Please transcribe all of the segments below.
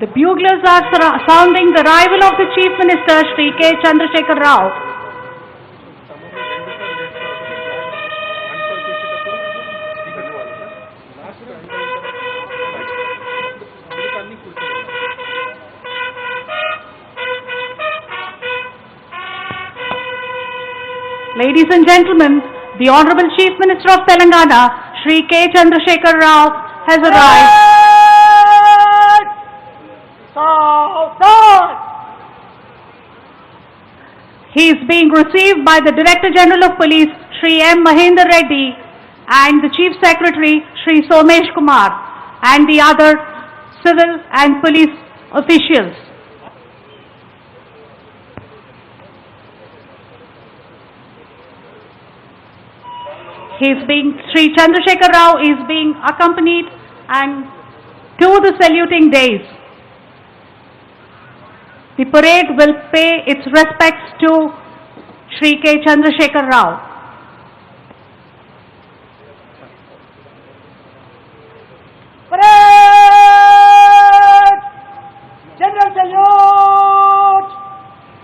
The buglers are sounding the arrival of the Chief Minister, Shri K. Chandrasekhar Rao. Ladies and gentlemen, the Honorable Chief Minister of Telangana, Shri K. Chandrasekhar Rao, has arrived. He is being received by the Director General of Police, Shri M. Mahendra Reddy, and the Chief Secretary, Shri Somesh Kumar, and the other civil and police officials. Shri Chandrasekhar Rao is being accompanied and to the saluting days. The parade will pay its respects to Shri K. Chandrasekhar Rao. Parade! General salute!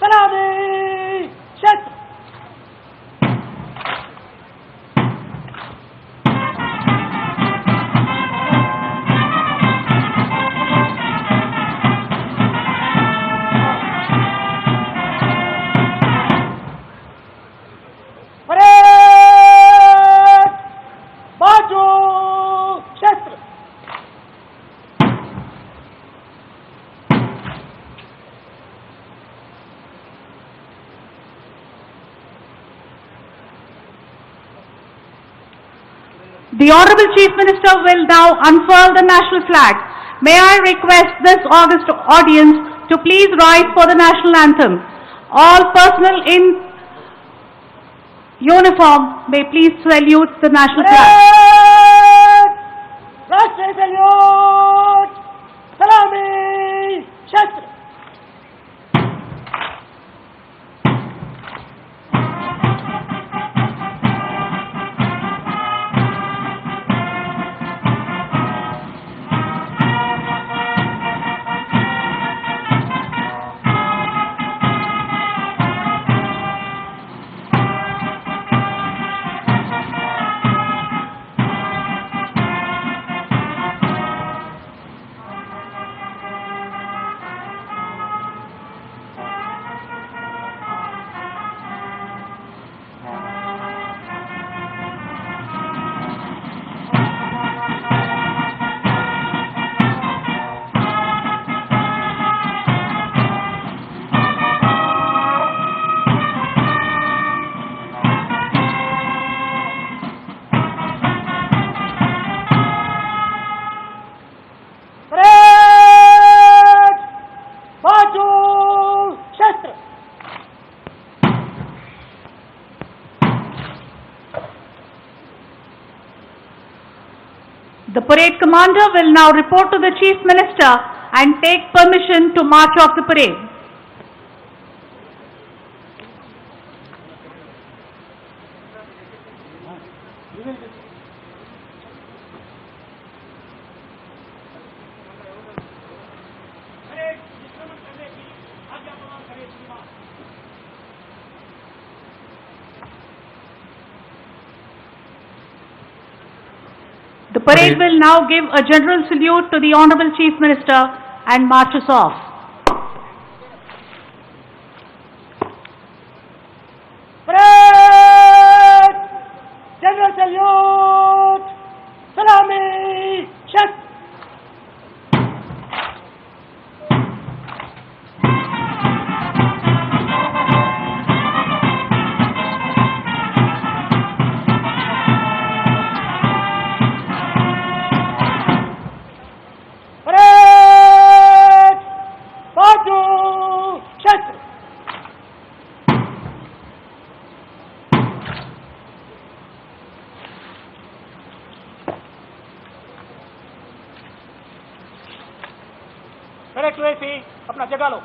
Salami! Shastra! The Honorable Chief Minister will now unfurl the national flag. May I request this august audience to please rise for the national anthem. All personnel in uniform may please salute the national flag. Rashtriya salute! Salami! Shastra! The parade commander will now report to the Chief Minister and take permission to march off the parade. The parade will now give a general salute to the Honorable Chief Minister and march us off. Parade! General salute! Salami! Shastra! Correct वैसे अपना जगह लो।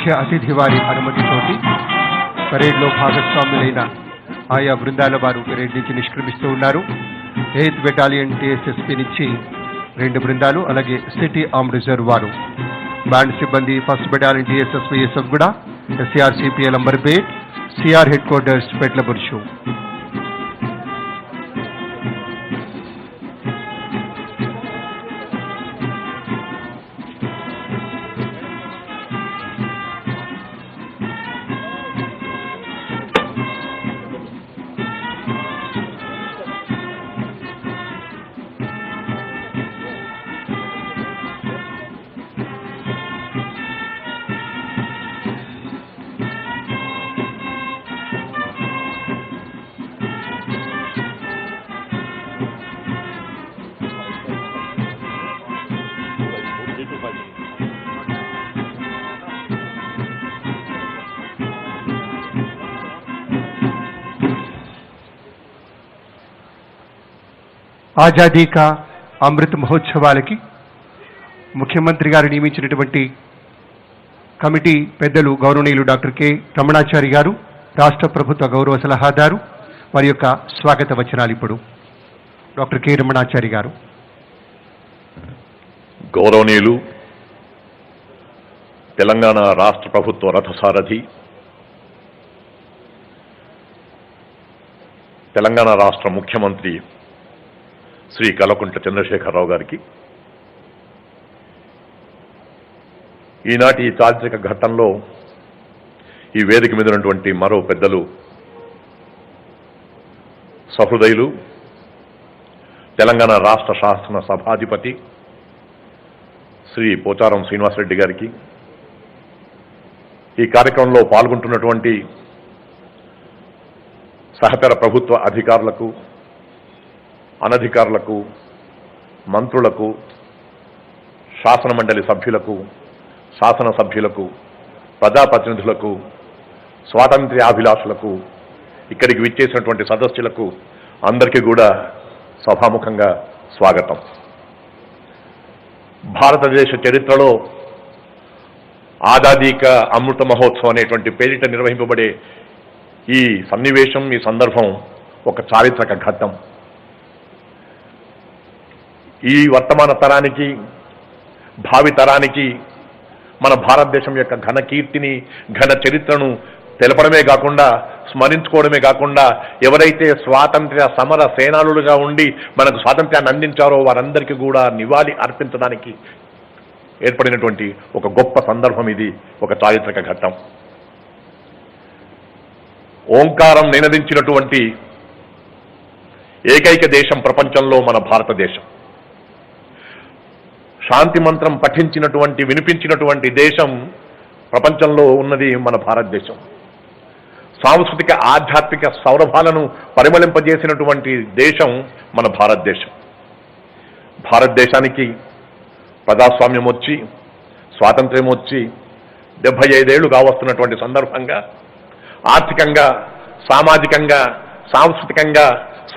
ముఖ్య అతిథి వారి అనుమతితోటి పరేడ్లో భాగస్వాములైన ఆయా బృందాల వారు parade నుంచి నిష్క్రమిస్తూ ఉన్నారు. 8th బెటాలియన్ TSSP నుంచి 2 బృందాలు, అలాగే సిటీ ఆర్మ్ రిజర్వ్ వారు, బ్యాండ్ సిబ్బంది 1st బెటాలియన్ TSSP కూడా, SCRCPL Amberpet, CR headquarters పెట్లబుర్షు. ఆజాదీ కా అమృత్ మహోత్సవాలకి ముఖ్యమంత్రి గారు నియమించినటువంటి కమిటీ పెద్దలు గౌరవనీయులు డాక్టర్ కె రమణాచారి గారు, రాష్ట్ర ప్రభుత్వ గౌరవ సలహాదారు, వారి యొక్క స్వాగత వచనాలు ఇప్పుడు డాక్టర్ కె రమణాచారి గారు. గౌరవనీయులు తెలంగాణ రాష్ట్ర ప్రభుత్వ రథసారథి, తెలంగాణ రాష్ట్ర ముఖ్యమంత్రి శ్రీ కల్వకుంట్ల చంద్రశేఖరరావు గారికి, ఈనాటి చారిత్రక ఘట్టంలో ఈ వేదిక మీద ఉన్నటువంటి మరో పెద్దలు సహృదయులు, తెలంగాణ రాష్ట్ర శాసన సభాధిపతి శ్రీ పోచారం శ్రీనివాసరెడ్డి గారికి, ఈ కార్యక్రమంలో పాల్గొంటున్నటువంటి సహచర ప్రభుత్వ అధికారులకు, అనధికారులకు, మంత్రులకు, శాసన మండలి సభ్యులకు, శాసనసభ్యులకు, ప్రజాప్రతినిధులకు, స్వాతంత్ర్యాభిలాషులకు, ఇక్కడికి విచ్చేసినటువంటి సదస్సులకు అందరికీ కూడా సభాముఖంగా స్వాగతం. భారతదేశ చరిత్రలో ఆజాదీ కా అమృత మహోత్సవం అనేటువంటి పేరిట నిర్వహింపబడే ఈ సన్నివేశం, ఈ సందర్భం ఒక చారిత్రక ఘట్టం. ఈ వర్తమాన తరానికి, భావి తరానికి మన భారతదేశం యొక్క ఘన కీర్తిని, ఘన చరిత్రను తెలపడమే కాకుండా, స్మరించుకోవడమే కాకుండా, ఎవరైతే స్వాతంత్ర్య సమర సేనానులుగా ఉండి మనకు స్వాతంత్ర్యాన్ని అందించారో వారందరికీ కూడా నివాళి అర్పించడానికి ఏర్పడినటువంటి ఒక గొప్ప సందర్భం ఇది, ఒక చారిత్రక ఘట్టం. ఓంకారం నినదించినటువంటి ఏకైక దేశం ప్రపంచంలో మన భారతదేశం. శాంతి మంత్రం పఠించినటువంటి, వినిపించినటువంటి దేశం ప్రపంచంలో ఉన్నది మన భారతదేశం. సాంస్కృతిక ఆధ్యాత్మిక సౌరభాలను పరిమళింపజేసినటువంటి దేశం మన భారతదేశం. భారతదేశానికి ప్రజాస్వామ్యం వచ్చి, స్వాతంత్ర్యం వచ్చి 75 ఏళ్లు కావస్తున్నటువంటి సందర్భంగా ఆర్థికంగా, సామాజికంగా, సాంస్కృతికంగా,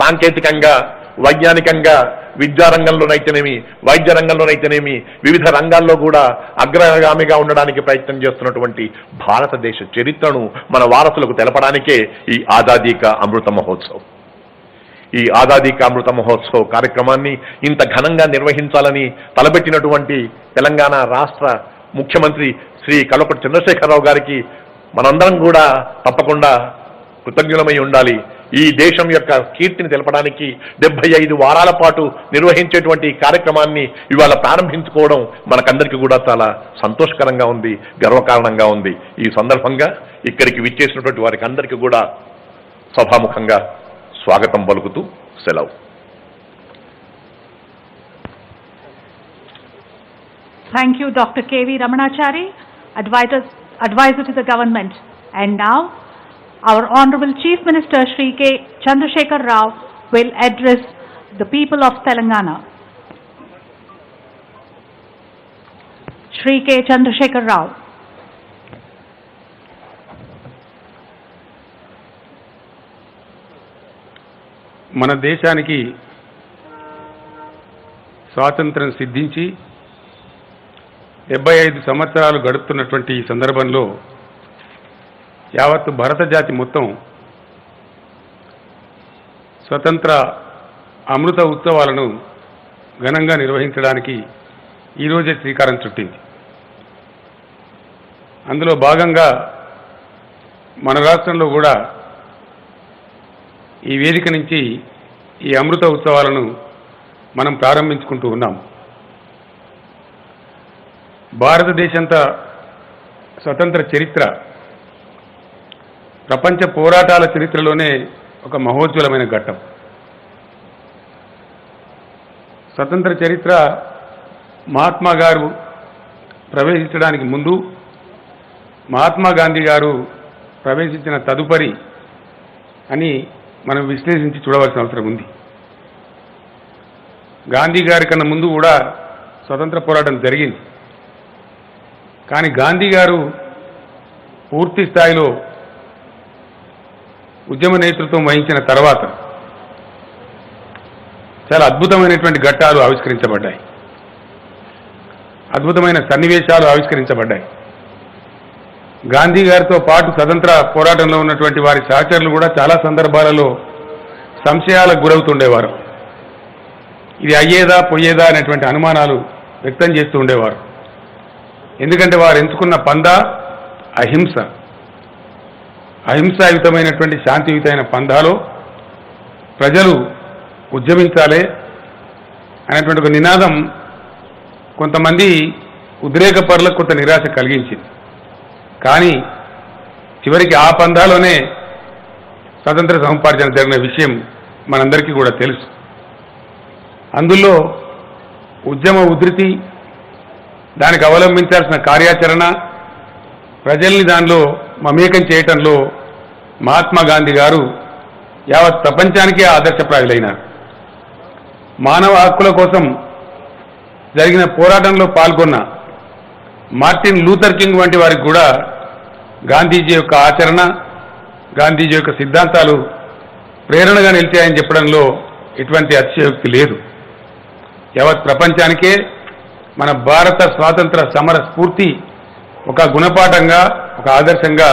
సాంకేతికంగా, వైజ్ఞానికంగా, విద్యారంగంలోనైతేనేమి, వైద్య రంగంలోనైతేనేమి, వివిధ రంగాల్లో కూడా అగ్రగామిగా ఉండడానికి ప్రయత్నం చేస్తున్నటువంటి భారతదేశ చరిత్రను మన వారసులకు తెలపడానికే ఈ ఆజాదీ కా అమృత మహోత్సవ్. ఈ ఆజాదీ కా అమృత మహోత్సవ్ కార్యక్రమాన్ని ఇంత ఘనంగా నిర్వహించాలని తలపెట్టినటువంటి తెలంగాణ రాష్ట్ర ముఖ్యమంత్రి శ్రీ కల్వకుంట్ల చంద్రశేఖరరావు గారికి మనందరం కూడా తప్పకుండా కృతజ్ఞులమై ఉండాలి. ఈ దేశం యొక్క కీర్తిని తెలపడానికి 75 వారాల పాటు నిర్వహించేటువంటి కార్యక్రమాన్ని ఇవాళ ప్రారంభించుకోవడం మనకందరికీ కూడా చాలా సంతోషకరంగా ఉంది, గర్వకారణంగా ఉంది. ఈ సందర్భంగా ఇక్కడికి విచ్చేసినటువంటి వారికి అందరికీ కూడా సభాముఖంగా స్వాగతం పలుకుతూ సెలవు. Thank you, Dr. K.V. Ramanachari, advisor to the government. And now, our Honorable Chief Minister Shri K. Chandrasekhar Rao will address the people of Telangana. Shri K. Chandrasekhar Rao. మన దేశానికి స్వాతంత్రం సిద్ధించి 75 సంవత్సరాలు గడుపుతున్నటువంటి ఈ సందర్భంలో యావత్తు భారత జాతి మొత్తం స్వతంత్ర అమృత ఉత్సవాలను ఘనంగా నిర్వహించడానికి ఈరోజే శ్రీకారం చుట్టింది. అందులో భాగంగా మన రాష్ట్రంలో కూడా ఈ వేదిక నుంచి ఈ అమృత ఉత్సవాలను మనం ప్రారంభించుకుంటూ ఉన్నాం. భారతదేశంత స్వతంత్ర చరిత్ర ప్రపంచ పోరాటాల చరిత్రలోనే ఒక మహోజ్వలమైన ఘట్టం. స్వతంత్ర చరిత్ర మహాత్మా గారు ప్రవేశించడానికి ముందు, మహాత్మా గాంధీ గారు ప్రవేశించిన తదుపరి అని మనం విశ్లేషించి చూడవలసిన అవసరం ఉంది. గాంధీ గారి కన్నా ముందు కూడా స్వతంత్ర పోరాటం జరిగింది. కానీ గాంధీ గారు పూర్తి స్థాయిలో ఉద్యమ నేతృత్వం వహించిన తర్వాత చాలా అద్భుతమైనటువంటి ఘట్టాలు ఆవిష్కరించబడ్డాయి, అద్భుతమైన సన్నివేశాలు ఆవిష్కరించబడ్డాయి. గాంధీ గారితో పాటు స్వతంత్ర పోరాటంలో ఉన్నటువంటి వారి సహచరులు కూడా చాలా సందర్భాలలో సంశయాలకు గురవుతుండేవారు. ఇది అయ్యేదా పోయేదా అనేటువంటి అనుమానాలు వ్యక్తం చేస్తూ ఉండేవారు. ఎందుకంటే వారు ఎంచుకున్న పందా అహింస, అహింసాయుతమైనటువంటి శాంతియుతమైన పందాలో ప్రజలు ఉద్యమించాలి అనేటువంటి ఒక నినాదం కొంతమంది ఉద్రేకపరులకు కొంత నిరాశ కలిగించింది. కానీ చివరికి ఆ పందాలోనే స్వతంత్ర సముపార్జన జరిగిన విషయం మనందరికీ కూడా తెలుసు. అందులో ఉద్యమ ఉధృతి, దానికి అవలంబించాల్సిన కార్యాచరణ, ప్రజల్ని దానిలో మమేకం చేయటంలో మహాత్మా గాంధీ గారు యావత్ ప్రపంచానికే ఆదర్శప్రాయులైనారు. మానవ హక్కుల కోసం జరిగిన పోరాటంలో పాల్గొన్న మార్టిన్ లూథర్ కింగ్ వంటి వారికి కూడా గాంధీజీ యొక్క ఆచరణ, గాంధీజీ యొక్క సిద్ధాంతాలు ప్రేరణగా నిలిచాయని చెప్పడంలో ఎటువంటి అతిశయోక్తి లేదు. యావత్ ప్రపంచానికే మన భారత స్వాతంత్ర సమర స్ఫూర్తి ఒక గుణపాఠంగా, ఒక ఆదర్శంగా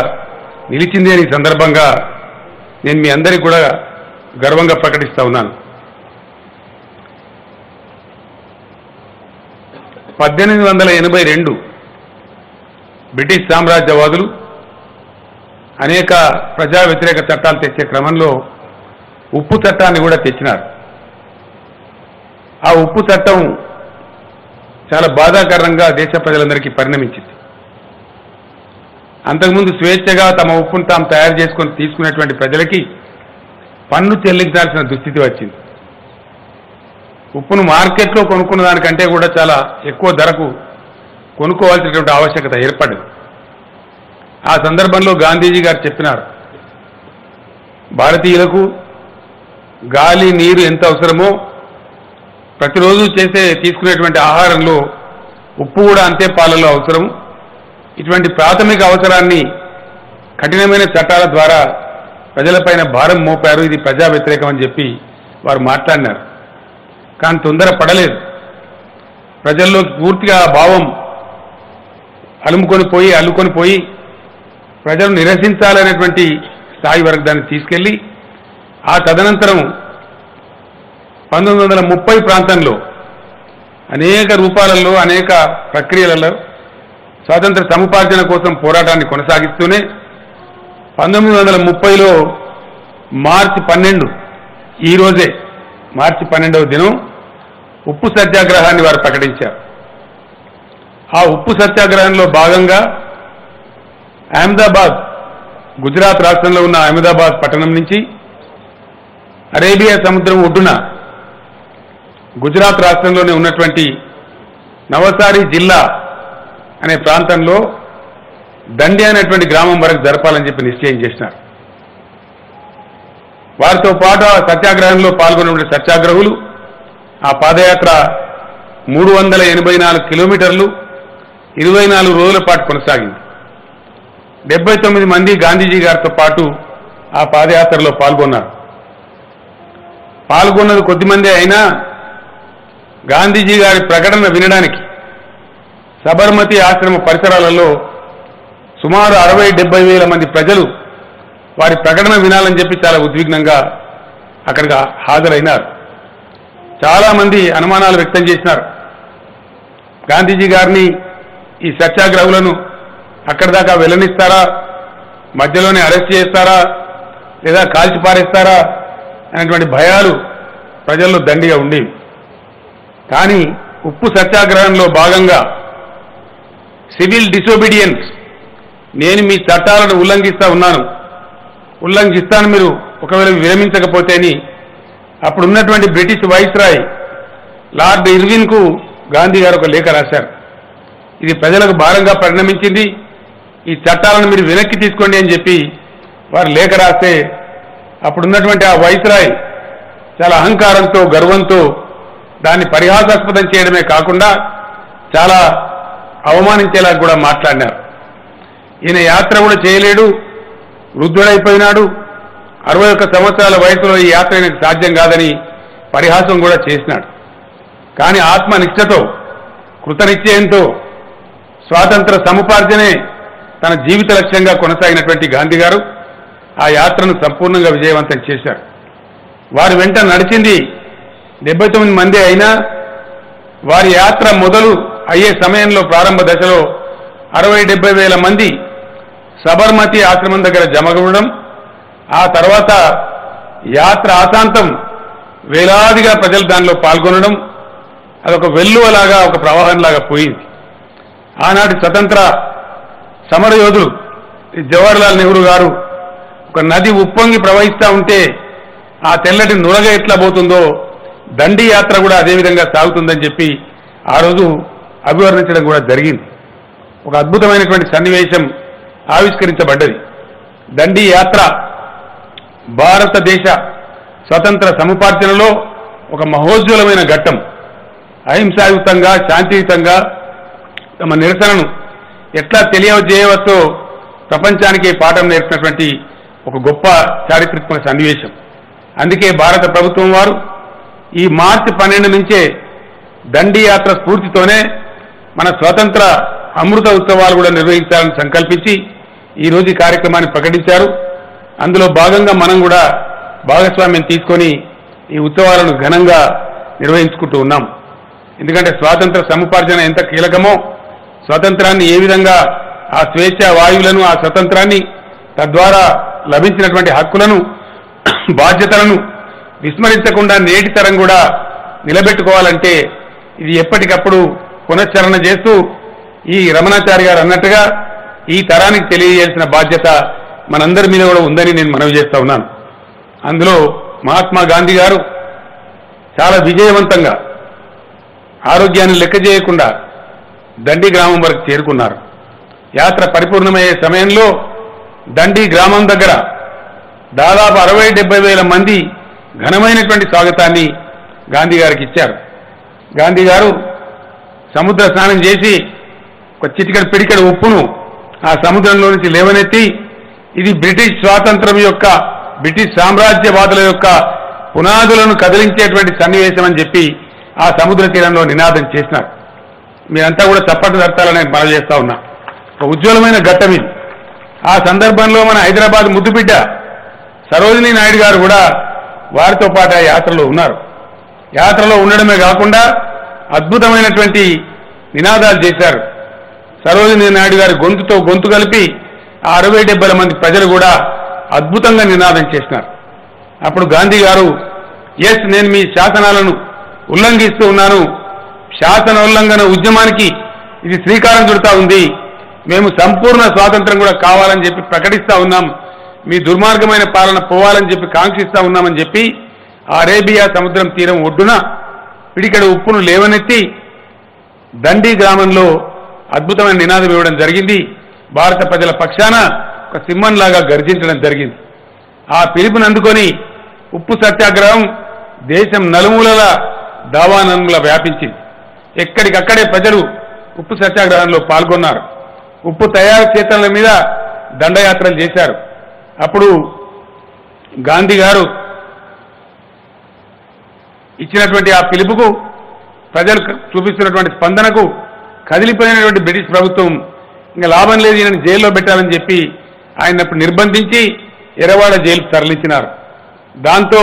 నిలిచింది అని సందర్భంగా నేను మీ అందరికీ కూడా గర్వంగా ప్రకటిస్తా ఉన్నాను. 1882 బ్రిటిష్ సామ్రాజ్యవాదులు అనేక ప్రజా వ్యతిరేక చట్టాలు తెచ్చే క్రమంలో ఉప్పు చట్టాన్ని కూడా తెచ్చినారు. ఆ ఉప్పు చట్టం చాలా బాధాకరంగా దేశ ప్రజలందరికీ పరిణమించింది. అంతకుముందు స్వేచ్ఛగా తమ ఉప్పును తాము తయారు చేసుకొని తీసుకునేటువంటి ప్రజలకి పన్ను చెల్లించాల్సిన దుస్థితి వచ్చింది. ఉప్పును మార్కెట్లో కొనుక్కున్న దానికంటే కూడా చాలా ఎక్కువ ధరకు కొనుక్కోవాల్సినటువంటి ఆవశ్యకత ఏర్పడింది. ఆ సందర్భంలో గాంధీజీ గారు చెప్పినారు, భారతీయులకు గాలి, నీరు ఎంత అవసరమో ప్రతిరోజు తీసుకునేటువంటి ఆహారంలో ఉప్పు కూడా అంతే పాలలో అవసరం. ఇటువంటి ప్రాథమిక అవసరాన్ని కఠినమైన చట్టాల ద్వారా ప్రజలపైన భారం మోపారు. ఇది ప్రజా వ్యతిరేకం అని చెప్పి వారు మాట్లాడినారు. కానీ తొందర పడలేదు. ప్రజల్లోకి పూర్తిగా ఆ భావం అల్లుకొని పోయి ప్రజలు నిరసించాలనేటువంటి స్థాయి వరకు దాన్ని తీసుకెళ్లి ఆ తదనంతరం 1930 ప్రాంతంలో అనేక రూపాలలో, అనేక ప్రక్రియలలో స్వాతంత్ర సముపార్జన కోసం పోరాటాన్ని కొనసాగిస్తూనే 1930లో మార్చి 12 ఈ రోజే మార్చి 12వ దినం ఉప్పు సత్యాగ్రహాన్ని వారు ప్రకటించారు. ఆ ఉప్పు సత్యాగ్రహంలో భాగంగా అహ్మదాబాద్, గుజరాత్ రాష్ట్రంలో ఉన్న అహ్మదాబాద్ పట్టణం నుంచి అరేబియా సముద్రం ఒడ్డున గుజరాత్ రాష్ట్రంలోనే ఉన్నటువంటి నవసారి జిల్లా అనే ప్రాంతంలో దండి అనేటువంటి గ్రామం వరకు జరపాలని చెప్పి నిశ్చయం చేసినారు. వారితో పాటు ఆ సత్యాగ్రహంలో పాల్గొన్న సత్యాగ్రహులు ఆ పాదయాత్ర 384 కిలోమీటర్లు 24 రోజుల పాటు కొనసాగింది. 79 మంది గాంధీజీ గారితో పాటు ఆ పాదయాత్రలో పాల్గొన్నారు. పాల్గొన్నది కొద్దిమంది అయినా గాంధీజీ గారి ప్రకటన వినడానికి సబర్మతి ఆశ్రమ పరిసరాలలో సుమారు 60-70 వేల మంది ప్రజలు వారి ప్రకటన వినాలని చెప్పి చాలా ఉద్విగ్నంగా అక్కడికి హాజరైనారు. చాలా మంది అనుమానాలు వ్యక్తం చేసినారు. గాంధీజీ గారిని ఈ సత్యాగ్రహులను అక్కడి దాకా వెళ్ళనిస్తారా, మధ్యలోనే అరెస్ట్ చేస్తారా, లేదా కాల్చిపారేస్తారా అనేటువంటి భయాలు ప్రజల్లో దండిగా ఉండేవి. కానీ ఉప్పు సత్యాగ్రహంలో భాగంగా సివిల్ డిసోబీడియన్స్, నేను మీ చట్టాలను ఉల్లంఘిస్తాను మీరు ఒకవేళ విరమించకపోతే అని అప్పుడున్నటువంటి బ్రిటిష్ వైస్రాయ్ లార్డ్ ఇర్విన్కు గాంధీ గారు ఒక లేఖ రాశారు. ఇది ప్రజలకు భారంగా పరిణమించింది, ఈ చట్టాలను మీరు వెనక్కి తీసుకోండి అని చెప్పి వారు లేఖ రాస్తే అప్పుడున్నటువంటి ఆ వైస్రాయ్ చాలా అహంకారంతో గర్వంతో దాన్ని పరిహాసాస్పదం చేయడమే కాకుండా చాలా అవమానించేలా కూడా మాట్లాడినారు. ఈయన యాత్ర కూడా చేయలేడు, వృద్ధుడైపోయినాడు, 61 సంవత్సరాల వయసులో ఈ యాత్ర ఆయనకు సాధ్యం కాదని పరిహాసం కూడా చేసినాడు. కానీ ఆత్మనిష్టతో కృతనిశ్చయంతో స్వాతంత్ర సముపార్జనే తన జీవిత లక్ష్యంగా కొనసాగినటువంటి గాంధీ గారు ఆ యాత్రను సంపూర్ణంగా విజయవంతం చేశారు. వారి వెంట నడిచింది 79 మంది అయినా వారి యాత్ర మొదలు అయ్యే సమయంలో ప్రారంభ దశలో 60-70 వేల మంది సబర్మతి ఆశ్రమం దగ్గర జమగూడడం, ఆ తర్వాత యాత్ర ఆశాంతం వేలాదిగా ప్రజలు దానిలో పాల్గొనడం, అదొక వెల్లువలాగా ఒక ప్రవాహంలాగా పోయింది. ఆనాటి స్వతంత్ర సమరయోధులు జవహర్లాల్ నెహ్రూ గారు ఒక నది ఉప్పొంగి ప్రవహిస్తూ ఉంటే ఆ తెల్లటి నురగ ఎట్లా పోతుందో దండి యాత్ర కూడా అదేవిధంగా సాగుతుందని చెప్పి ఆ రోజు అభివర్ణించడం కూడా జరిగింది. ఒక అద్భుతమైనటువంటి సన్నివేశం ఆవిష్కరించబడ్డది. దండి యాత్ర భారతదేశ స్వతంత్ర సముపార్జనలో ఒక మహోజ్వలమైన ఘట్టం. అహింసాయుతంగా శాంతియుతంగా తమ నిరసనను ఎట్లా తెలియజేయవచ్చో ప్రపంచానికి పాఠం నేర్పినటువంటి ఒక గొప్ప చారిత్రాత్మక సన్నివేశం. అందుకే భారత ప్రభుత్వం వారు ఈ మార్చి 12 నుంచే దండి యాత్ర స్ఫూర్తితోనే మన స్వతంత్ర అమృత ఉత్సవాలు కూడా నిర్వహించాలని సంకల్పించి ఈరోజు ఈ కార్యక్రమాన్ని ప్రకటించారు. అందులో భాగంగా మనం కూడా భాగస్వామ్యం తీసుకొని ఈ ఉత్సవాలను ఘనంగా నిర్వహించుకుంటూ ఉన్నాం. ఎందుకంటే స్వాతంత్ర సముపార్జన ఎంత కీలకమో, స్వాతంత్రాన్ని ఏ విధంగా ఆ స్వేచ్ఛ వాయువులను, ఆ స్వతంత్రాన్ని, తద్వారా లభించినటువంటి హక్కులను, బాధ్యతలను విస్మరించకుండా నేటి తరం కూడా నిలబెట్టుకోవాలంటే ఇది ఎప్పటికప్పుడు పునశ్చరణ చేస్తూ ఈ రమణాచారి గారు అన్నట్టుగా ఈ తరానికి తెలియజేయాల్సిన బాధ్యత మనందరి మీద కూడా ఉందని నేను మనవి చేస్తా ఉన్నాను. అందులో మహాత్మా గాంధీ గారు చాలా విజయవంతంగా ఆరోగ్యాన్ని లెక్క చేయకుండా దండి గ్రామం వరకు చేరుకున్నారు. యాత్ర పరిపూర్ణమయ్యే సమయంలో దండి గ్రామం దగ్గర దాదాపు 60-70 వేల మంది ఘనమైనటువంటి స్వాగతాన్ని గాంధీ గారికి ఇచ్చారు. గాంధీ గారు సముద్ర స్నానం చేసి ఒక చిటికెడు పిడికెడు ఉప్పును ఆ సముద్రంలో నుంచి లేవనెత్తి ఇది బ్రిటిష్ స్వాతంత్రం యొక్క, బ్రిటిష్ సామ్రాజ్యవాదుల యొక్క పునాదులను కదిలించేటువంటి సన్నివేశం అని చెప్పి ఆ సముద్ర తీరంలో నినాదం చేసినారు. మీరంతా కూడా చప్పట్లు దర్తాలని మనవి చేస్తా ఉన్నా. ఒక ఉజ్వలమైన ఘట్టం ఇది. ఆ సందర్భంలో మన హైదరాబాద్ ముద్దుబిడ్డ సరోజినీ నాయుడు గారు కూడా వారితో పాటు ఆ యాత్రలో ఉన్నారు. యాత్రలో ఉండడమే కాకుండా అద్భుతమైనటువంటి నినాదాలు చేశారు. సరోజినీ నాయుడు గారి గొంతుతో గొంతు కలిపి 60-70 మంది ప్రజలు కూడా అద్భుతంగా నినాదం చేసినారు. అప్పుడు గాంధీ గారు, ఎస్, నేను మీ శాసనాలను ఉల్లంఘిస్తూ ఉన్నాను, శాసన ఉల్లంఘన ఉద్యమానికి ఇది శ్రీకారం చుడతా ఉంది, మేము సంపూర్ణ స్వాతంత్రం కూడా కావాలని చెప్పి ప్రకటిస్తా ఉన్నాం, మీ దుర్మార్గమైన పాలన పోవాలని చెప్పి కాంక్షిస్తా ఉన్నామని చెప్పి అరేబియా సముద్రం తీరం ఒడ్డున పిడికెడు ఉప్పును లేవనెత్తి దండి గ్రామంలో అద్భుతమైన నినాదం ఇవ్వడం జరిగింది. భారత ప్రజల పక్షాన ఒక సింహంలాగా గర్జించడం జరిగింది. ఆ పిలుపుని అందుకొని ఉప్పు సత్యాగ్రహం దేశం నలుమూలల దావానముల వ్యాపించింది. ఎక్కడికక్కడే ప్రజలు ఉప్పు సత్యాగ్రహంలో పాల్గొన్నారు. ఉప్పు తయారు క్షేత్రాల మీద దండయాత్రలు చేశారు. అప్పుడు గాంధీ గారు ఇచ్చినటువంటి ఆ పిలుపుకు, ప్రజలు చూపిస్తున్నటువంటి స్పందనకు కదిలిపోయినటువంటి బ్రిటిష్ ప్రభుత్వం ఇంకా లాభం లేదు ఈయనని జైల్లో పెట్టాలని చెప్పి ఆయనప్పుడు నిర్బంధించి ఎర్రవాడ జైలుకు తరలించినారు. దాంతో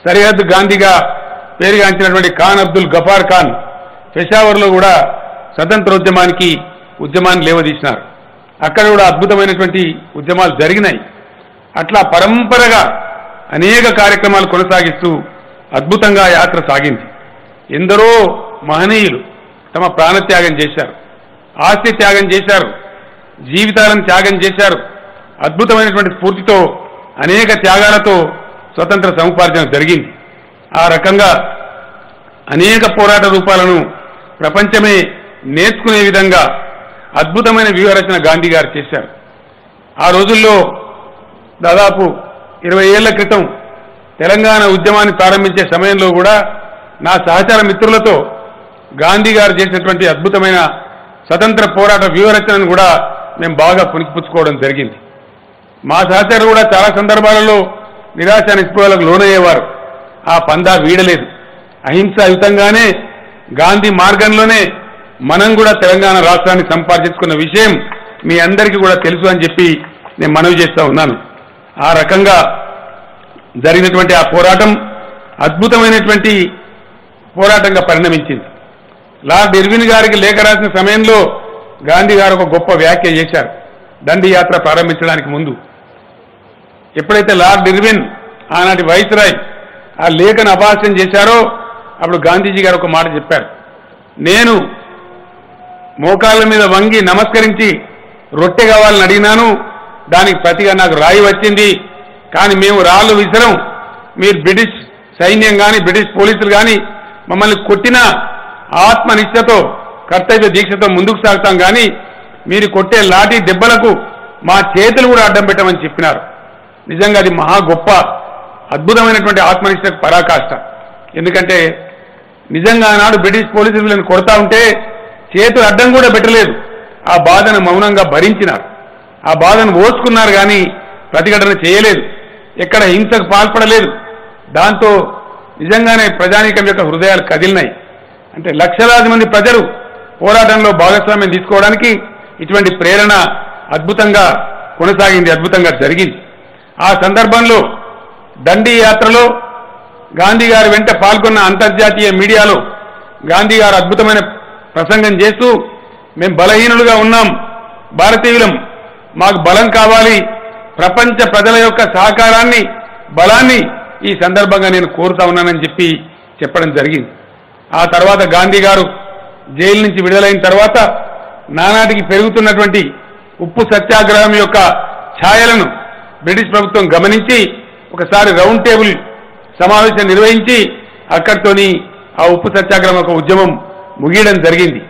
సరిహద్దు గాంధీగా పేరుగాంచినటువంటి ఖాన్ అబ్దుల్ గఫార్ ఖాన్ పెషావర్లో కూడా ఉద్యమాన్ని లేవదీసినారు. అక్కడ కూడా అద్భుతమైనటువంటి ఉద్యమాలు జరిగినాయి. అట్లా పరంపరగా అనేక కార్యక్రమాలు కొనసాగిస్తూ అద్భుతంగా యాత్ర సాగింది. ఎందరో మహనీయులు తమ ప్రాణత్యాగం చేశారు, ఆస్తి త్యాగం చేశారు, జీవితాలను త్యాగం చేశారు. అద్భుతమైనటువంటి స్ఫూర్తితో అనేక త్యాగాలతో స్వతంత్ర సముపార్జన జరిగింది. ఆ రకంగా అనేక పోరాట రూపాలను ప్రపంచమే నేర్చుకునే విధంగా అద్భుతమైన వ్యూహరచన గాంధీ గారు చేశారు. ఆ రోజుల్లో దాదాపు 20 ఏళ్ల క్రితం తెలంగాణ ఉద్యమాన్ని ప్రారంభించే సమయంలో కూడా నా సహచర మిత్రులతో గాంధీ గారు చేసినటువంటి అద్భుతమైన స్వతంత్ర పోరాట వ్యూహరచనను కూడా మేము బాగా పుణికిపుచ్చుకోవడం జరిగింది. మా సహచరులు కూడా చాలా సందర్భాలలో నిరాశ నిస్పృహలకు లోనయ్యేవారు. ఆ పందా వీడలేదు. అహింసాయుతంగానే గాంధీ మార్గంలోనే మనం కూడా తెలంగాణ రాష్ట్రాన్ని సంపాదించుకున్న విషయం మీ అందరికీ కూడా తెలుసు అని చెప్పి నేను మనవి చేస్తా ఉన్నాను. ఆ రకంగా జరిగినటువంటి ఆ పోరాటం అద్భుతమైనటువంటి పోరాటంగా పరిణమించింది. లార్డ్ ఇర్విన్ గారికి లేఖ రాసిన సమయంలో గాంధీ గారు ఒక గొప్ప వ్యాఖ్య చేశారు. దండి యాత్ర ప్రారంభించడానికి ముందు ఎప్పుడైతే లార్డ్ ఇర్విన్ ఆనాటి వైస్రాయ్ ఆ లేఖను అపహాస్యం చేశారో అప్పుడు గాంధీజీ గారు ఒక మాట చెప్పారు. నేను మోకాళ్ళ మీద వంగి నమస్కరించి రొట్టె కావాలని అడిగినాను, దానికి ప్రతిగా నాకు రాయి వచ్చింది. కానీ మేము రాళ్ళు విసరం. మీరు బ్రిటిష్ సైన్యం కానీ బ్రిటిష్ పోలీసులు కానీ మమ్మల్ని కొట్టిన ఆత్మనిష్టతో కర్తవ్య దీక్షతో ముందుకు సాగుతాం, కానీ మీరు కొట్టే లాఠీ దెబ్బలకు మా చేతులు కూడా అడ్డం పెట్టమని చెప్పినారు. నిజంగా అది మహా గొప్ప అద్భుతమైనటువంటి ఆత్మనిష్టకు పరాకాష్ట. ఎందుకంటే నిజంగా ఆనాడు బ్రిటిష్ పోలీసులను కొడతా ఉంటే చేతులు అడ్డం కూడా పెట్టలేదు. ఆ బాధను మౌనంగా భరించినారు, ఆ బాధను ఓర్చుకున్నారు, కానీ ప్రతిఘటన చేయలేదు, ఎక్కడ హింసకు పాల్పడలేదు. దాంతో నిజంగానే ప్రజానీకం యొక్క హృదయాలు కదిలినాయి. అంటే లక్షలాది మంది ప్రజలు పోరాటంలో భాగస్వామ్యం తీసుకోవడానికి ఇటువంటి ప్రేరణ అద్భుతంగా కొనసాగింది, అద్భుతంగా జరిగింది. ఆ సందర్భంలో దండి యాత్రలో గాంధీ గారి వెంట పాల్గొన్న అంతర్జాతీయ మీడియాలో గాంధీ గారు అద్భుతమైన ప్రసంగం చేస్తూ, మేము బలహీనులుగా ఉన్నాం, భారతీయులం, మాకు బలం కావాలి, ప్రపంచ ప్రజల యొక్క సహకారాన్ని బలాన్ని ఈ సందర్భంగా నేను కోరుతా ఉన్నానని చెప్పి చెప్పడం జరిగింది. ఆ తర్వాత గాంధీ గారు జైలు నుంచి విడుదలైన తర్వాత నానాటికి పెరుగుతున్నటువంటి ఉప్పు సత్యాగ్రహం యొక్క ఛాయలను బ్రిటిష్ ప్రభుత్వం గమనించి ఒకసారి రౌండ్ టేబుల్ సమావేశం నిర్వహించి అక్కడితోని ఆ ఉప్పు సత్యాగ్రహం ఒక ఉద్యమం ముగియడం జరిగింది.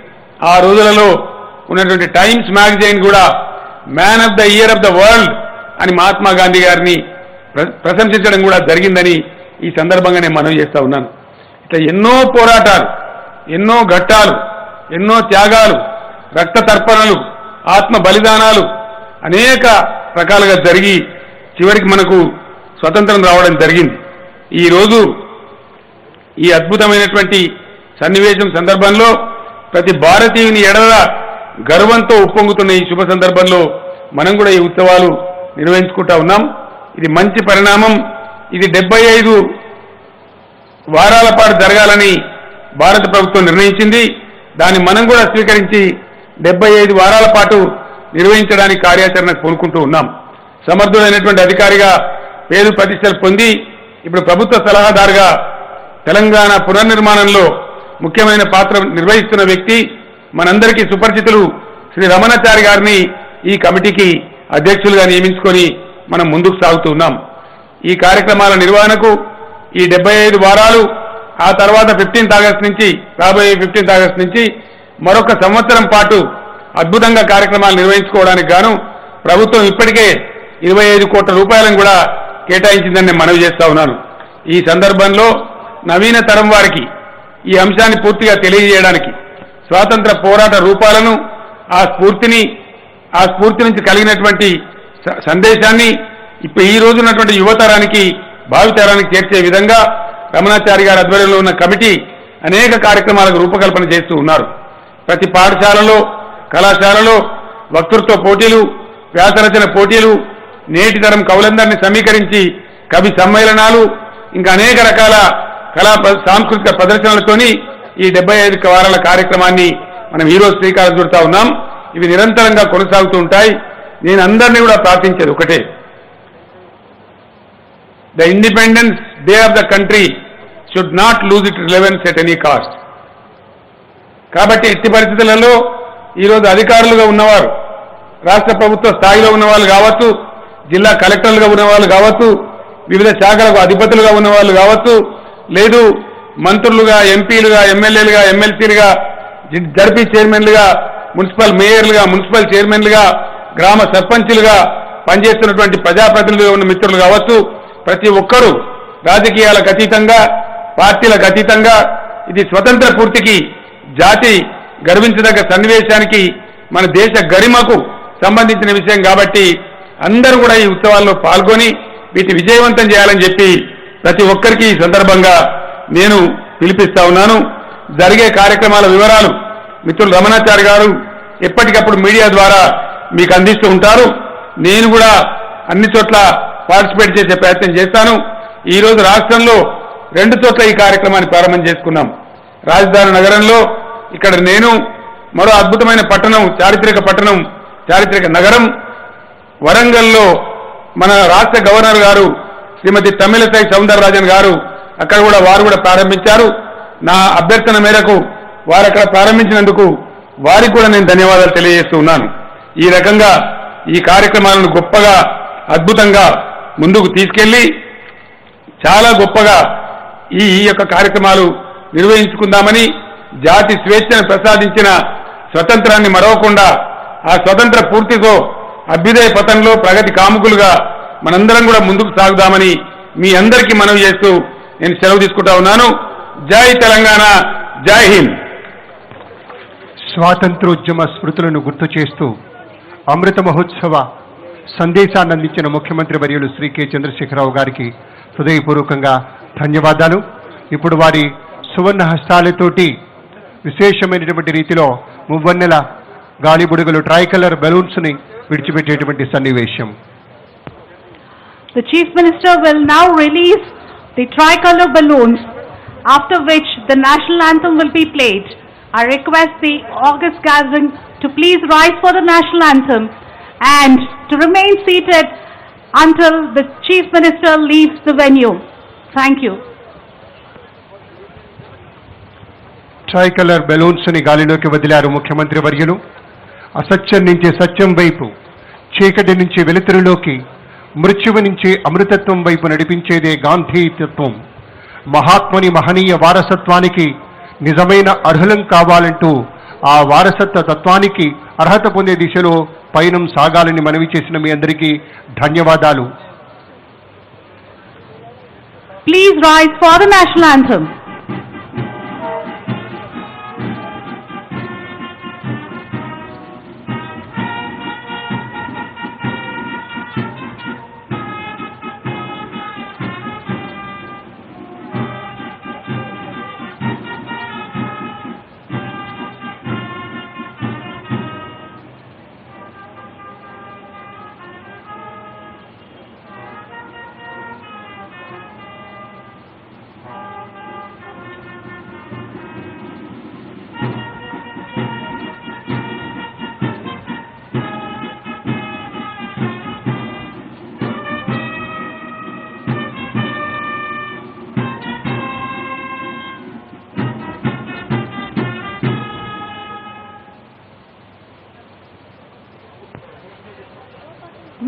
ఆ రోజులలో ఉన్నటువంటి టైమ్స్ మ్యాగజైన్ కూడా man of the year of the world అని మహాత్మా గాంధీ గారిని ప్రశంసించడం కూడా జరిగిందని ఈ సందర్భంగా నేను మనవి చేస్తా ఉన్నాను. ఇట్లా ఎన్నో పోరాటాలు, ఎన్నో ఘట్టాలు, ఎన్నో త్యాగాలు, రక్త తర్పణలు, ఆత్మ బలిదానాలు అనేక రకాలుగా జరిగి చివరికి మనకు స్వతంత్రం రావడం జరిగింది. ఈరోజు ఈ అద్భుతమైనటువంటి సన్నివేశం సందర్భంలో ప్రతి భారతీయుని ఎడల గర్వంతో ఉప్పొంగుతున్న ఈ శుభ సందర్భంలో మనం కూడా ఈ ఉత్సవాలు నిర్వహించుకుంటా ఉన్నాం. ఇది మంచి పరిణామం. ఇది 75 వారాల పాటు జరగాలని భారత ప్రభుత్వం నిర్ణయించింది. దాన్ని మనం కూడా స్వీకరించి 75 వారాల పాటు నిర్వహించడానికి కార్యాచరణ పూనుకుంటూ ఉన్నాం. సమర్థుడైనటువంటి అధికారిగా పేరు ప్రతిష్టలు పొంది ఇప్పుడు ప్రభుత్వ సలహాదారుగా తెలంగాణ పునర్నిర్మాణంలో ముఖ్యమైన పాత్ర నిర్వహిస్తున్న వ్యక్తి మనందరికీ సుపరిచితులు శ్రీ రమణాచారి గారిని ఈ కమిటీకి అధ్యక్షులుగా నియమించుకొని మనం ముందుకు సాగుతూ ఉన్నాం. ఈ కార్యక్రమాల నిర్వహణకు ఈ 75 వారాలు, ఆ తర్వాత 15th ఆగస్టు నుంచి రాబోయే 15th ఆగస్టు నుంచి మరొక సంవత్సరం పాటు అద్భుతంగా కార్యక్రమాలు నిర్వహించుకోవడానికి గాను ప్రభుత్వం ఇప్పటికే 25 కోట్ల రూపాయలను కూడా కేటాయించిందని నేను మనవి చేస్తా ఉన్నాను. ఈ సందర్భంలో నవీన తరం వారికి ఈ అంశాన్ని పూర్తిగా తెలియజేయడానికి స్వాతంత్ర పోరాట రూపాలను, ఆ స్ఫూర్తి నుంచి కలిగినటువంటి సందేశాన్ని ఇప్పుడు ఈ రోజు ఉన్నటువంటి యువతరానికి, భావితరానికి చేర్చే విధంగా రమణాచారి గారి ఆధ్వర్యంలో ఉన్న కమిటీ అనేక కార్యక్రమాలకు రూపకల్పన చేస్తూ ఉన్నారు. ప్రతి పాఠశాలలో కళాశాలలో వక్తృత్వ పోటీలు, వ్యాసరచన పోటీలు, నేటి తరం కవులందరినీ సమీకరించి కవి సమ్మేళనాలు, ఇంకా అనేక రకాల సాంస్కృతిక ప్రదర్శనలతోని ఈ 75 వారాల కార్యక్రమాన్ని మనం ఈ రోజు శ్రీకారం చుడతా ఉన్నాం. ఇవి నిరంతరంగా కొనసాగుతూ ఉంటాయి. నేను అందరినీ కూడా ప్రార్థించేది ఒకటే, the independence day of the country should not lose it relevance at any cost. కాబట్టి ఎట్టి పరిస్థితులలో ఈరోజు అధికారులుగా ఉన్నవారు, రాష్ట్ర ప్రభుత్వ స్థాయిలో ఉన్న వాళ్ళు కావచ్చు, జిల్లా కలెక్టర్లుగా ఉన్న వాళ్ళు కావచ్చు, వివిధ శాఖలకు అధిపతులుగా ఉన్న వాళ్ళు కావచ్చు, లేదు మంత్రులుగా, ఎంపీలుగా, ఎమ్మెల్యేలుగా, ఎమ్మెల్సీలుగా, జడ్పీ చైర్మన్లుగా, మున్సిపల్ మేయర్లుగా, మున్సిపల్ చైర్మన్లుగా, గ్రామ సర్పంచులుగా పనిచేస్తున్నటువంటి ప్రజాప్రతినిధులుగా ఉన్న మిత్రులు కావచ్చు, ప్రతి ఒక్కరూ రాజకీయాలకు అతీతంగా, పార్టీలకు అతీతంగా ఇది స్వతంత్ర పూర్తికి, జాతి గర్వించదగ్గ సన్నివేశానికి, మన దేశ గరిమకు సంబంధించిన విషయం కాబట్టి అందరూ కూడా ఈ ఉత్సవాల్లో పాల్గొని వీటిని విజయవంతం చేయాలని చెప్పి ప్రతి ఒక్కరికి ఈ సందర్భంగా నేను పిలిపిస్తా ఉన్నాను. జరిగే కార్యక్రమాల వివరాలు మిత్రులు రమణాచారి గారు ఎప్పటికప్పుడు మీడియా ద్వారా మీకు అందిస్తూ ఉంటారు. నేను కూడా అన్ని చోట్ల పార్టిసిపేట్ చేసే ప్రయత్నం చేస్తాను. ఈ రోజు రాష్ట్రంలో 2 చోట్ల ఈ కార్యక్రమాన్ని ప్రారంభం చేసుకున్నాం. రాజధాని నగరంలో ఇక్కడ నేను, మరో అద్భుతమైన పట్టణం, చారిత్రక నగరం వరంగల్లో మన రాష్ట్ర గవర్నర్ గారు శ్రీమతి తమిళసై సౌందరరాజన్ గారు అక్కడ కూడా వారు కూడా ప్రారంభించారు. నా అభ్యర్థన మేరకు వారు అక్కడ ప్రారంభించినందుకు వారికి కూడా నేను ధన్యవాదాలు తెలియజేస్తూ ఉన్నాను. ఈ రకంగా ఈ కార్యక్రమాలను గొప్పగా, అద్భుతంగా ముందుకు తీసుకెళ్లి చాలా గొప్పగా ఈ యొక్క కార్యక్రమాలు నిర్వహించుకుందామని, జాతి స్వేచ్ఛను ప్రసాదించిన స్వతంత్రాన్ని మరవకుండా ఆ స్వతంత్ర పూర్తితో అభ్యుదయ పథంలో ప్రగతి కాముకులుగా మనందరం కూడా ముందుకు సాగుదామని మీ అందరికీ మనవి చేస్తూ నేను సెలవు తీసుకుంటా ఉన్నాను. జై తెలంగాణ, జై హింద్. స్వాతంత్రోద్యమ స్మృతులను గుర్తు చేస్తూ అమృత మహోత్సవ సందేశాన్ని అందించిన ముఖ్యమంత్రి వర్యులు శ్రీ కె చంద్రశేఖరరావు గారికి హృదయపూర్వకంగా ధన్యవాదాలు. ఇప్పుడు వారి సువర్ణ హస్తాలతోటి విశేషమైనటువంటి రీతిలో మువ్వన్నెల గాలిబుడుగలు, ట్రైకలర్ బెలూన్స్ ని విడిచిపెట్టేటువంటి సన్నివేశం. The Chief Minister will now release the tricolor balloons, after which the national anthem will be played. I request the august gathering to please rise for the national anthem and to remain seated until the Chief Minister leaves the venue. Thank you. Tricolour balloons ని గాలిలోకి వదిలారు ముఖ్యమంత్రి వర్యులు. అసత్యం నుంచి సత్యం వైపు, చీకటి నుంచి వెలుతురులోకి, మృత్యువు నుంచి అమృతత్వం వైపు నడిపించేదే గాంధీ తత్వం. మహాత్ముని మహనీయ వారసత్వానికి నిజమైన అర్హులం కావాలంటూ ఆ వారసత్వ తత్వానికి అర్హత పొందే దిశలో పయనం సాగాలని మనవి చేసిన మీ అందరికీ ధన్యవాదాలు. Please rise for the national anthem.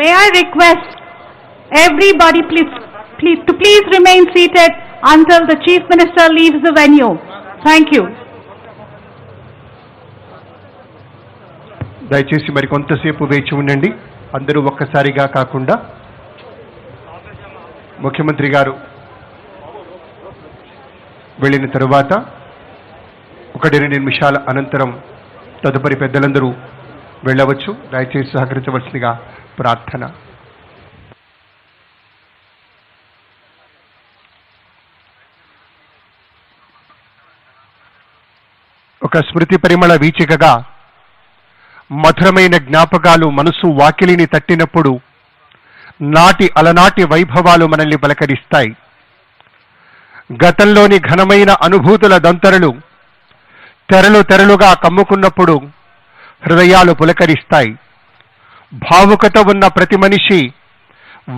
May I request everybody to please remain seated until the Chief Minister leaves the venue. Thank you. దయచేసి మరి కొంతసేపు వేచి ఉండండి. అందరూ ఒక్కసారిగా కాకుండా ముఖ్యమంత్రి గారు వెళ్ళిన తరువాత 1-2 నిమిషాల అనంతరం తదుపరి పెద్దలందరూ వెళ్ళవచ్చు. దయచేసి సహకరించవలసిందిగా ప్రార్థన. ఒక స్మృతి పరిమళ వీచికగా మధురమైన జ్ఞాపకాలు మనసు వాకిలిని తట్టినప్పుడు అలనాటి వైభవాలు మనల్ని పలకరిస్తాయి. గతంలోని ఘనమైన అనుభూతుల దంతరులు తెరలుగా కమ్ముకున్నప్పుడు హృదయాలు పులకరిస్తాయి. భావుకత ఉన్న ప్రతి మనిషి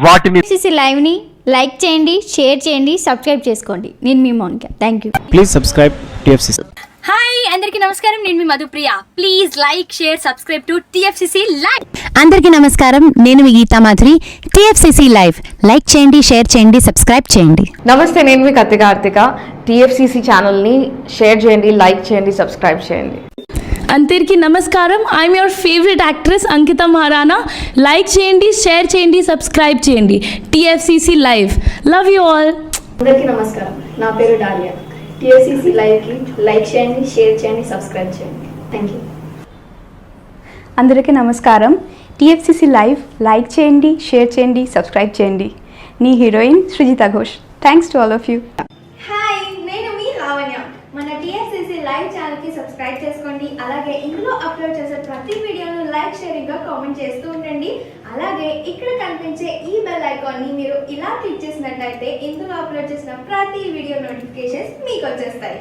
వాటిని టీఎఫ్సీసీ లైవ్ ని లైక్ చేయండి, షేర్ చేయండి, సబ్స్క్రైబ్ చేసుకోండి. నేను మీ Mounika. Thank you. Please subscribe TFCC. Hi అందరికీ నమస్కారం, నేను మీ Madhupriya. Please like, share, subscribe to TFCC live. అందరికీ నమస్కారం, నేను మీ Geetha Madhuri. TFCC live like చేయండి, షేర్ చేయండి, సబ్స్క్రైబ్ చేయండి. నమస్తే, నేను మీ కార్తిక. TFCC ఛానల్ని షేర్ చేయండి, లైక్ చేయండి, సబ్స్క్రైబ్ చేయండి. అందరికీ నమస్కారం, I'm your favourite actress Ankita Maharana. Like చేయండి, షేర్ చేయండి, సబ్స్క్రైబ్ చేయండి. TFCC live. Love you all. అందరికీ నమస్కారం, నా పేరు డాలియా. TFCC లైవ్కి లైక్ చేయండి, షేర్ చేయండి, సబ్స్క్రైబ్ చేయండి. Thank you. అందరికీ నమస్కారం, TFCC లైవ్ లైక్ చేయండి, షేర్ చేయండి, సబ్స్క్రైబ్ చేయండి. నీ heroine Srujitha Ghosh. Thanks to all of you. Hi, నేను మీ లావణ్య. మన TFCC లైవ్ ఛానల్కి సబ్స్క్రైబ్ చేసుకోండి. అలాగే ఇందులో అప్లోడ్ చేసే ప్రతి వీడియోను లైక్, షేరింగ్గా కామెంట్ చేస్తూ ఉండండి. అలాగే ఇక్కడ కనిపించే ఈ బెల్ ఐకాన్ని మీరు ఇలా క్లిక్ చేసినట్లయితే ఇందులో అప్లోడ్ చేసిన ప్రతి వీడియో నోటిఫికేషన్స్ మీకు వచ్చేస్తాయి.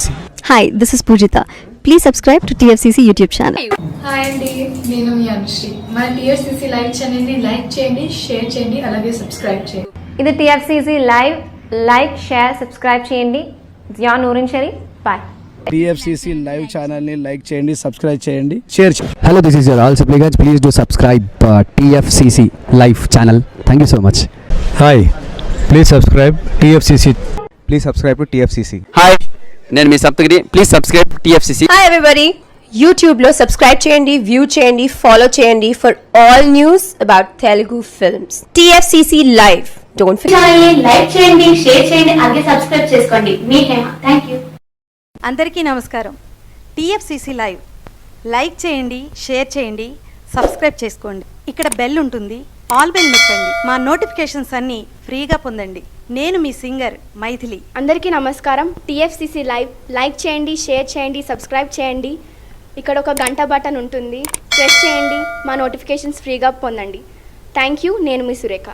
Hi, this is Poojitha. Please subscribe to TFCC YouTube channel. Hi అండి, నేను మీ అనుశ్రీ. మన TFCC లైవ్ ఛానల్ని లైక్ చేయండి, షేర్ చేయండి, అలాగే సబ్స్క్రైబ్ చేయండి. ఇది TFCC live like, share, subscribe చేయండి. Zia Noorin Sharif. Bye. TFCC live ఛానల్ని లైక్ చేయండి, సబ్స్క్రైబ్ చేయండి, షేర్ చేయండి. Hello, this is your all supplicants. Please do subscribe TFCC live channel. Thank you so much. Hi, please subscribe TFCC. Please subscribe to TFCC. Hi, నేను మీ Saptagiri. Please subscribe TFCC. Hi everybody, యూట్యూబ్లో subscribe చేయండి, view చేయండి, follow చేయండి for all news about Telugu films. TFCC live. Don't forget. Like చేయండి, share చేయండి, అలాగే subscribe చేసుకోండి. మీ హేమ. Thank you. అందరికీ నమస్కారం, TFCC లైవ్ లైక్ చేయండి, షేర్ చేయండి, సబ్స్క్రైబ్ చేసుకోండి. ఇక్కడ బెల్ ఉంటుంది, ఆల్ బెల్ నొక్కండి. మా నోటిఫికేషన్స్ అన్నీ ఫ్రీగా పొందండి. నేను మీ సింగర్ మైథిలి. అందరికీ నమస్కారం, TFCC లైవ్ లైక్ చేయండి, షేర్ చేయండి, సబ్స్క్రైబ్ చేయండి. ఇక్కడ ఒక గంట బటన్ ఉంటుంది, ప్రెస్ చేయండి. మా నోటిఫికేషన్స్ ఫ్రీగా పొందండి. Thank you. నేను మీ సురేఖ.